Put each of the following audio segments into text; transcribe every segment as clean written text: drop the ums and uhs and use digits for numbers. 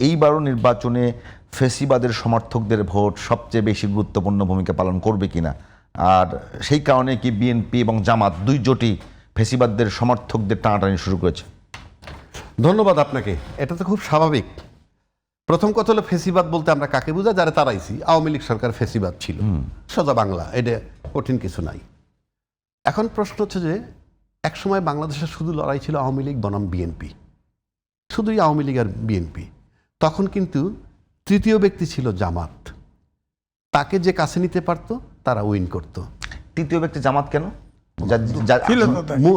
এইবারও নির্বাচনে ফেসিবাদের সমর্থকদের ভোট সবচেয়ে বেশি গুরুত্বপূর্ণ ভূমিকা পালন করবে কিনা, আর সেই কারণে কি বিএনপি এবং জামাত দুই জোটই ফেসিবাদদের সমর্থকদের টানাটানি শুরু করেছে? ধন্যবাদ আপনাকে। এটা তো খুব স্বাভাবিক। প্রথম কথা হলো, ফেসিবাদ বলতে আমরা কাকে বুঝা? যারা তারাইছি। আওয়ামী লীগ সরকার ফেসিবাদ ছিল, সোজা বাংলা, এটা কঠিন কিছু নাই। এখন প্রশ্ন হচ্ছে যে একসময় বাংলাদেশের শুধু লড়াই ছিল আওয়ামী লীগ বনাম বিএনপি, শুধুই আওয়ামী লীগ আর বিএনপি। তখন কিন্তু তৃতীয় ব্যক্তি ছিল জামাত। তাকে যে কাছে নিতে পারতো তারা উইন করত। তৃতীয় ব্যক্তি জামাত কেন?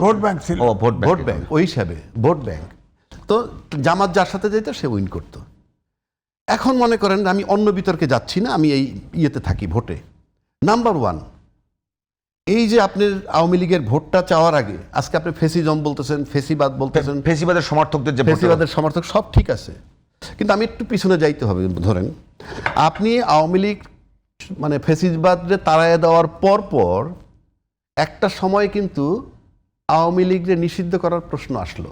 ভোট ব্যাংক ছিল, ভোট ব্যাংক, ওই হিসাবে ভোট ব্যাংক। তো জামাত যার সাথে যেত সে উইন করত। এখন মনে করেন, আমি অন্য বিতর্কে যাচ্ছি না, আমি এই ইয়েতে থাকি, ভোটে। নাম্বার ওয়ান, এই যে আপনি আওয়ামী লীগের ভোটটা চাওয়ার আগে আজকে আপনি ফেসিজম বলতেছেন, ফেসিবাদ বলতেছেন, ফেসিবাদের সমর্থকদের যে ফেসিবাদের সমর্থক, সব ঠিক আছে, কিন্তু আমি একটু পিছনে যাইতে হবে। ধরেন আপনি আওয়ামী লীগ মানে ফেসিবাদে তাড়াইয়া দেওয়ার পর একটা সময় কিন্তু আওয়ামী লীগকে নিষিদ্ধ করার প্রশ্ন আসলো।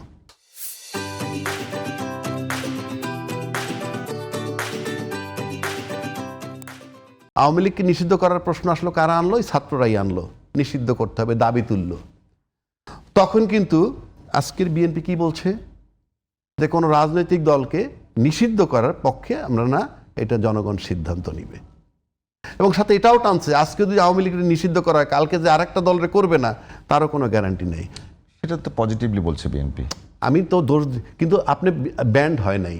আওয়ামী লীগকে নিষিদ্ধ করার প্রশ্ন আসলো, কারা আনলো? ছাত্ররাই আনলো, নিষিদ্ধ করতে হবে, দাবি তুললো। তখন কিন্তু আজকের বিএনপি কি বলছে? যে কোনো রাজনৈতিক দলকে নিষিদ্ধ করার পক্ষে আমরা না, এটা জনগণ সিদ্ধান্ত নিবে। এবং সাথে এটাও টানছে, আজকে যদি আওয়ামী লীগকে নিষিদ্ধ করা হয়, কালকে যে আরেকটা দলরে করবে না তারও কোনো গ্যারান্টি নেই। সেটা তো পজিটিভলি বলছে বিএনপি। আমি তো দোষ, কিন্তু আপনি ব্যান্ড হয় নাই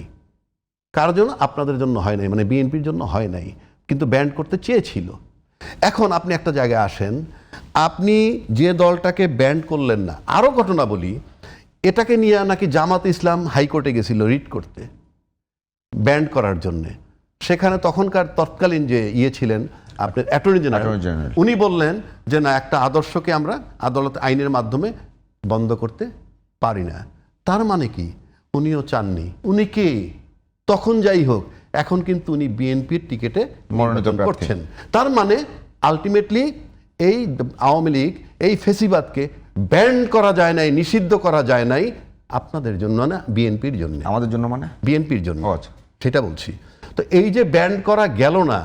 কার জন্য? আপনাদের জন্য হয় নাই, মানে বিএনপির জন্য হয় নাই, কিন্তু ব্যান্ড করতে চেয়েছিল। এখন আপনি একটা জায়গায় আসেন, আপনি যে দলটাকে ব্যান্ড করলেন না, আরও ঘটনা বলি, এটাকে নিয়ে নাকি জামাত ইসলাম হাইকোর্টে গেছিল রিট করতে ব্যান্ড করার জন্যে। সেখানে তখনকার তৎকালীন যে ছিলেন আপনার অ্যাটর্নি জেনারেল, উনি বললেন যে না, একটা আদর্শকে আমরা আদালত আইনের মাধ্যমে বন্ধ করতে পারি না। তার মানে কি? উনিও চাননি। উনি কে? তখন যাই হোক, এখন কিন্তু উনি বিএনপির টিকেটে মনোনীত করছেন। তার মানে আলটিমেটলি এই আওয়ামী লীগ, এই ফেসিবাদকে ব্যান্ড করা যায় নাই, নিষিদ্ধ করা যায় নাই আপনাদের জন্য না, বিএনপির জন্য। আমাদের জন্য মানে বিএনপির জন্য, আচ্ছা, সেটা বলছি। তো এই যে ব্যান্ড করা গেল না,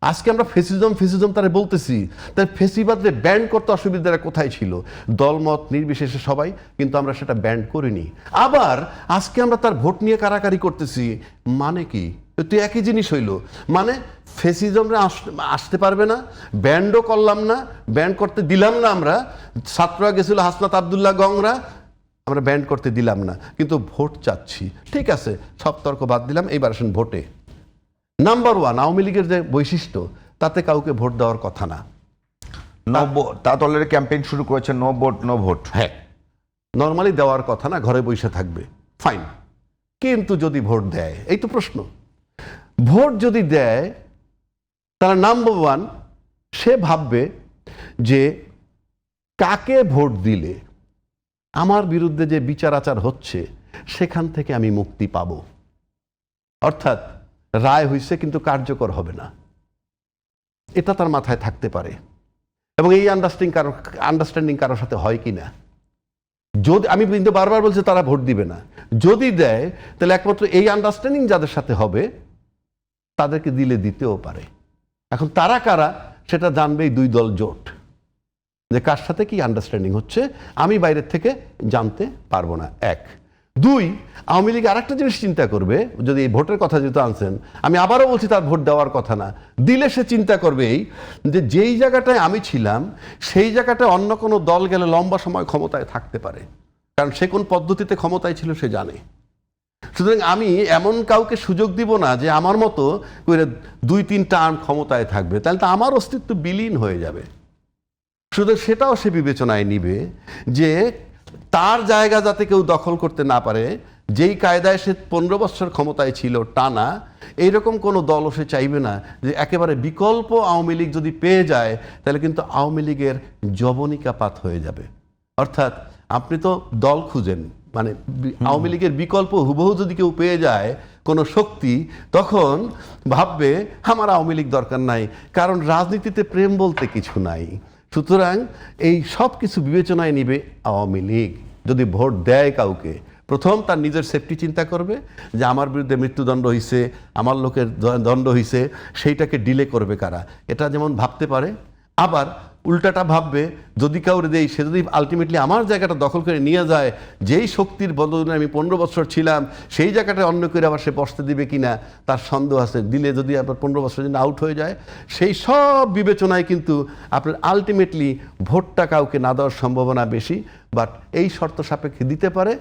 আজকে আমরা ফেসিজম তারা বলতেছি, তাই ফেসিবাদে ব্যান্ড করতে অসুবিধাটা কোথায় ছিল? দলমত নির্বিশেষে সবাই, কিন্তু আমরা সেটা ব্যান্ড করিনি। আবার আজকে আমরা তার ভোট নিয়ে কারাকারি করতেছি, মানে কি? তো একই জিনিস হইল, মানে ফেসিজমরা আসতে পারবে না, ব্যান্ডও করলাম না, ব্যান্ড করতে দিলাম না। আমরা ছাত্ররা গেছিল হাসনাত আবদুল্লাহ গংরা, আমরা ব্যান্ড করতে দিলাম না, কিন্তু ভোট চাচ্ছি। ঠিক আছে, সব তর্ক বাদ দিলাম, এইবার আসেন ভোটে। নাম্বার ওয়ান, আওয়ামী লীগের যে বৈশিষ্ট্য, তাতে কাউকে ভোট দেওয়ার কথা না। তা দলের ক্যাম্পেইন শুরু করেছে নো ভোট নো ভোট। হ্যাঁ, নর্মালি দেওয়ার কথা না, ঘরে বসে থাকবে, ফাইন। কিন্তু যদি ভোট দেয়, এই তো প্রশ্ন, ভোট যদি দেয়, তারা নাম্বার ওয়ান, সে ভাববে যে কাকে ভোট দিলে আমার বিরুদ্ধে যে বিচার আচার হচ্ছে সেখান থেকে আমি মুক্তি পাব। অর্থাৎ রায় হইছে কিন্তু কার্যকর হবে না, এটা তার মাথায় থাকতে পারে। এবং এই আন্ডারস্ট্যান্ডিং কারোর সাথে হয় কি না? যদি, আমি কিন্তু বারবার বলছি তারা ভোট দিবে না, যদি দেয় তাহলে একমাত্র এই আন্ডারস্ট্যান্ডিং যাদের সাথে হবে তাদেরকে দিলে দিতেও পারে। এখন তারা কারা সেটা জানবেই দুই দল জোট, যে কার সাথে কি আন্ডারস্ট্যান্ডিং হচ্ছে আমি বাইরের থেকে জানতে পারবো না। এক। দুই, আওয়ামী লীগ আরেকটা জিনিস চিন্তা করবে, যদি এই ভোটের কথা যেহেতু আনছেন, আমি আবারও বলছি তার ভোট দেওয়ার কথা না, দিলে সে চিন্তা করবে এই যে যেই জায়গাটায় আমি ছিলাম সেই জায়গাটায় অন্য কোনো দল গেলে লম্বা সময় ক্ষমতায় থাকতে পারে, কারণ সে কোন পদ্ধতিতে ক্ষমতায় ছিল সে জানে। সুতরাং আমি এমন কাউকে সুযোগ দিব না যে আমার মতো করে 2-3 টার্ম ক্ষমতায় থাকবে, তাহলে তো আমার অস্তিত্ব বিলীন হয়ে যাবে। শুধু সেটাও সে বিবেচনায় নিবে যে তার জায়গা যাতে কেউ দখল করতে না পারে, যেই কায়দায় সে 15 বছর ক্ষমতায় ছিল টানা, এইরকম কোনো দলও সে চাইবে না। যে একেবারে বিকল্প আওয়ামী লীগ যদি পেয়ে যায় তাহলে কিন্তু আওয়ামী লীগের যবনিকাপাত হয়ে যাবে। অর্থাৎ আপনি তো দল খুঁজেন, মানে আওয়ামী লীগের বিকল্প হুবহু যদি কেউ পেয়ে যায় কোনো শক্তি, তখন ভাববে আমার আওয়ামী লীগ দরকার নাই, কারণ রাজনীতিতে প্রেম বলতে কিছু নাই। সুতরাং এই সব কিছু বিবেচনায় নিবে আওয়ামী লীগ। যদি ভোট দেয় কাউকে, প্রথম তার নিজের সেফটি চিন্তা করবে যে আমার বিরুদ্ধে মৃত্যুদণ্ড হয়েছে, আমার লোকের দণ্ড হয়েছে, সেইটাকে ডিলে করবে কারা, এটা যেমন ভাবতে পারে। আবার উল্টাটা ভাববে যদি কাউরে দেই সে যদি আলটিমেটলি আমার জায়গাটা দখল করে নিয়ে যায়, যেই শক্তির বদলে আমি 15 বছর ছিলাম সেই জায়গাটা অন্য করে আবার সে বসতে দিবে কিনা তার সন্দেহ আছে। দিলে যদি আবার 15 বছর জন্য আউট হয়ে যায়, সেই সব বিবেচনায় কিন্তু আপনার আলটিমেটলি ভোটটা কাউকে না দেওয়ার সম্ভাবনা বেশি। বাট এই শর্ত সাপেক্ষে দিতে পারে,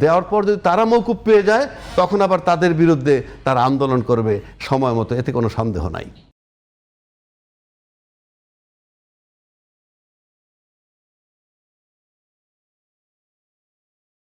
দেওয়ার পর যদি তারা মওকুফ পেয়ে যায় তখন আবার তাদের বিরুদ্ধে তারা আন্দোলন করবে সময় মতো, এতে কোনো সন্দেহ নাই।